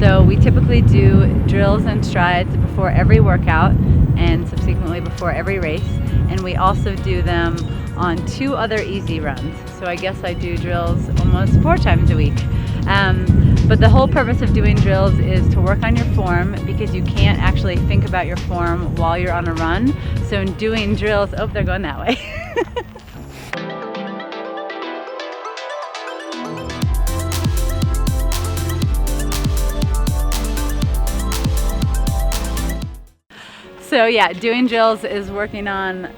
So we typically do drills and strides before every workout and subsequently before every race. And we also do them on 2 other easy runs. So I guess I do drills almost 4 times a week. But the whole purpose of doing drills is to work on your form, because you can't actually think about your form while you're on a run. So in doing drills, oh, they're going that way. So yeah, doing drills is working on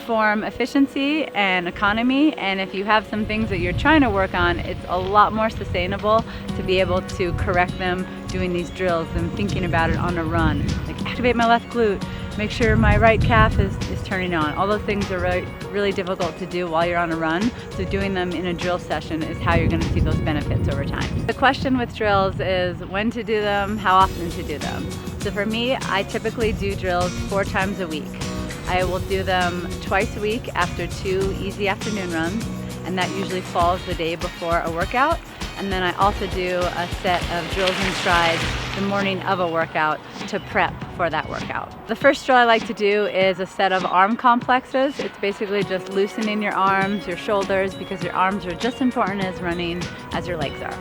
form efficiency and economy, and if you have some things that you're trying to work on, it's a lot more sustainable to be able to correct them doing these drills than thinking about it on a run. Like activate my left glute, make sure my right calf is turning on. All those things are really difficult to do while you're on a run, so doing them in a drill session is how you're going to see those benefits over time. The question with drills is when to do them, how often to do them. So for me, I typically do drills 4 times a week. I will do them twice a week after 2 easy afternoon runs, and that usually falls the day before a workout. And then I also do a set of drills and strides the morning of a workout to prep for that workout. The first drill I like to do is a set of arm complexes. It's basically just loosening your arms, your shoulders, because your arms are just as important as running as your legs are.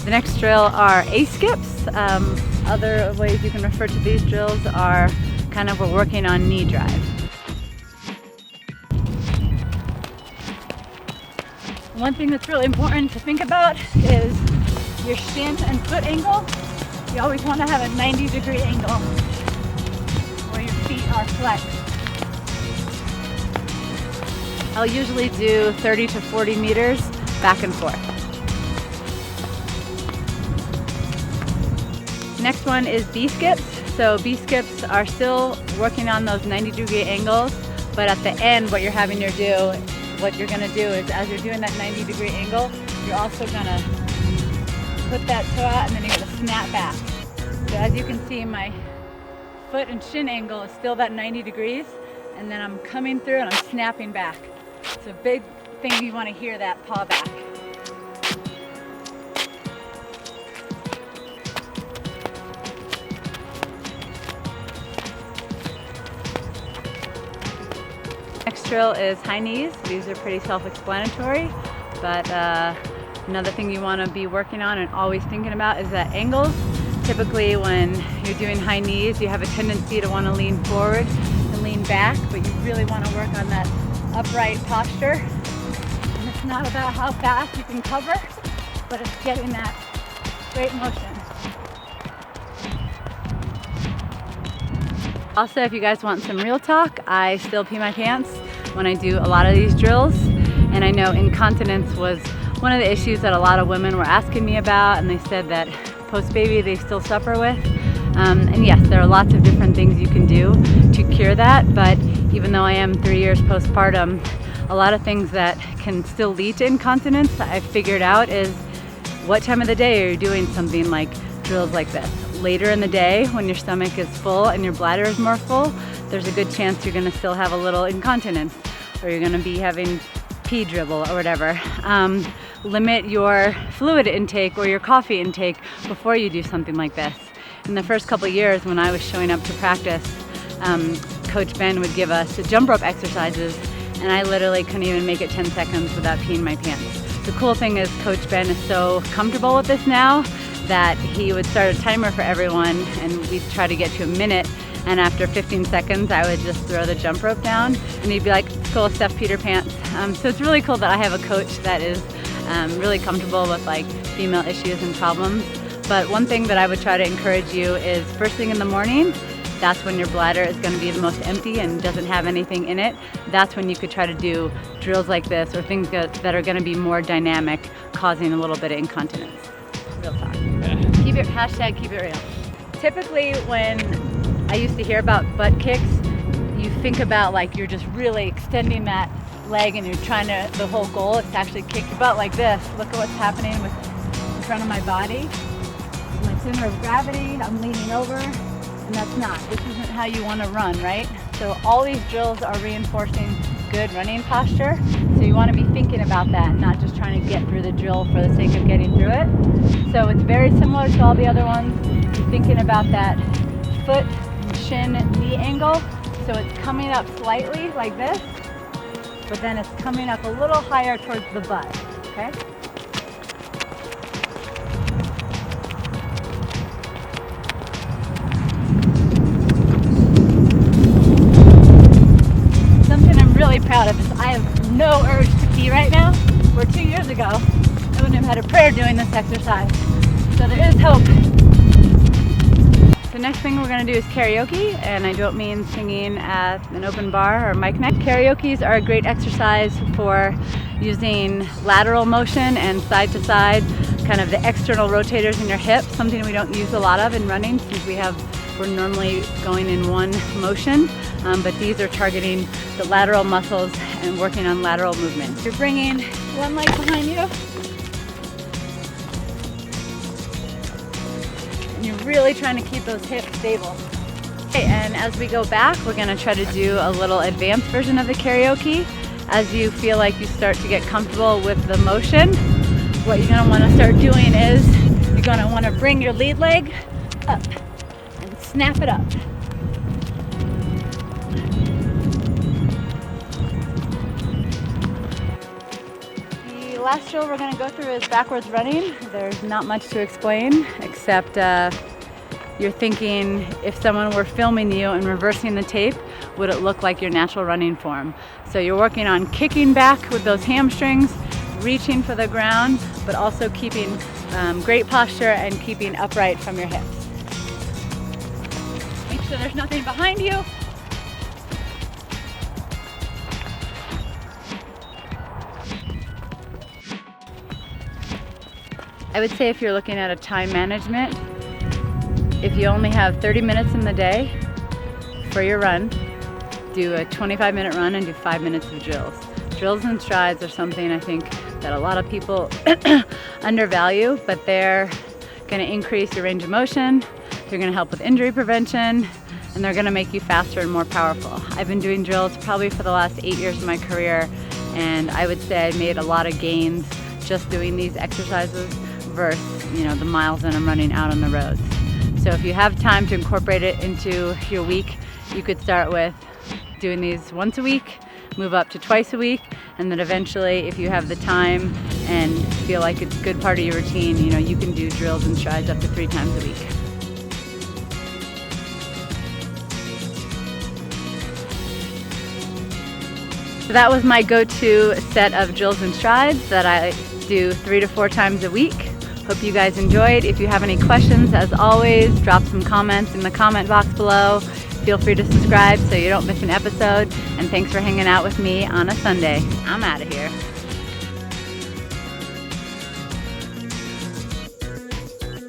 The next drill are A-skips. Other ways you can refer to these drills are kind of we're working on knee drive. One thing that's really important to think about is your shin and foot angle. You always want to have a 90-degree angle where your feet are flexed. I'll usually do 30 to 40 meters back and forth. Next one is B-skips. So B-skips are still working on those 90-degree angles, but at the end what you're gonna do is as you're doing that 90-degree angle, you're also gonna put that toe out and then you're gonna snap back. So as you can see, my foot and shin angle is still that 90 degrees, and then I'm coming through and I'm snapping back. So big thing, you wanna hear that paw back. Next drill is high knees. These are pretty self-explanatory, but another thing you want to be working on and always thinking about is that angles. Typically when you're doing high knees, you have a tendency to want to lean forward and lean back, but you really want to work on that upright posture. And it's not about how fast you can cover, but it's getting that great motion. Also, if you guys want some real talk, I still pee my pants when I do a lot of these drills. And I know incontinence was one of the issues that a lot of women were asking me about, and they said that post-baby they still suffer with. And yes, there are lots of different things you can do to cure that, but even though I am 3 years postpartum, a lot of things that can still lead to incontinence that I've figured out is what time of the day are you doing something like drills like this. Later in the day when your stomach is full and your bladder is more full, there's a good chance you're going to still have a little incontinence, or you're going to be having pee dribble or whatever. Limit your fluid intake or your coffee intake before you do something like this. In the first couple of years when I was showing up to practice, Coach Ben would give us jump rope exercises, and I literally couldn't even make it 10 seconds without peeing my pants. The cool thing is Coach Ben is so comfortable with this now that he would start a timer for everyone, and we'd try to get to a minute, and after 15 seconds I would just throw the jump rope down and he'd be like, "It's cool, Steph Peter pants." So it's really cool that I have a coach that is really comfortable with like female issues and problems. But one thing that I would try to encourage you is first thing in the morning, that's when your bladder is going to be the most empty and doesn't have anything in it. That's when you could try to do drills like this or things that are going to be more dynamic, causing a little bit of incontinence. Real talk. Keep it, hashtag keep it real. Typically when I used to hear about butt kicks, you think about like you're just really extending that leg and you're trying to, the whole goal is to actually kick your butt like this. Look at what's happening with in front of my body. My center of gravity, I'm leaning over, and that's not. This isn't how you want to run, right? So all these drills are reinforcing good running posture. So you want to be thinking about that, not just trying to get through the drill for the sake of getting through it. So it's very similar to all the other ones. You're thinking about that foot, shin, knee angle. So it's coming up slightly like this, but then it's coming up a little higher towards the butt, okay? Something I'm really proud of is I have no urge to pee right now, where 2 years ago, I wouldn't have had a prayer doing this exercise. So there is hope. The next thing we're going to do is karaoke, and I don't mean singing at an open bar or mic night. Karaokes are a great exercise for using lateral motion and side to side, kind of the external rotators in your hips, something we don't use a lot of in running since we're normally going in one motion, but these are targeting the lateral muscles and working on lateral movement. You're bringing one leg behind you. You're really trying to keep those hips stable. Okay, and as we go back, we're going to try to do a little advanced version of the karaoke. As you feel like you start to get comfortable with the motion, what you're going to want to start doing is you're going to want to bring your lead leg up and snap it up. The last drill we're going to go through is backwards running. There's not much to explain except you're thinking if someone were filming you and reversing the tape, would it look like your natural running form? So you're working on kicking back with those hamstrings, reaching for the ground, but also keeping great posture and keeping upright from your hips. Make sure there's nothing behind you. I would say if you're looking at a time management, if you only have 30 minutes in the day for your run, do a 25-minute run and do 5 minutes of drills. Drills and strides are something I think that a lot of people undervalue, but they're going to increase your range of motion, they're going to help with injury prevention, and they're going to make you faster and more powerful. I've been doing drills probably for the last 8 years of my career, and I would say I made a lot of gains just doing these exercises versus, the miles that I'm running out on the roads. So if you have time to incorporate it into your week, you could start with doing these once a week, move up to twice a week, and then eventually, if you have the time and feel like it's a good part of your routine, you can do drills and strides up to 3 times a week. So that was my go-to set of drills and strides that I do 3 to 4 times a week. Hope you guys enjoyed. If you have any questions, as always, drop some comments in the comment box below. Feel free to subscribe so you don't miss an episode. And thanks for hanging out with me on a Sunday. I'm out of here.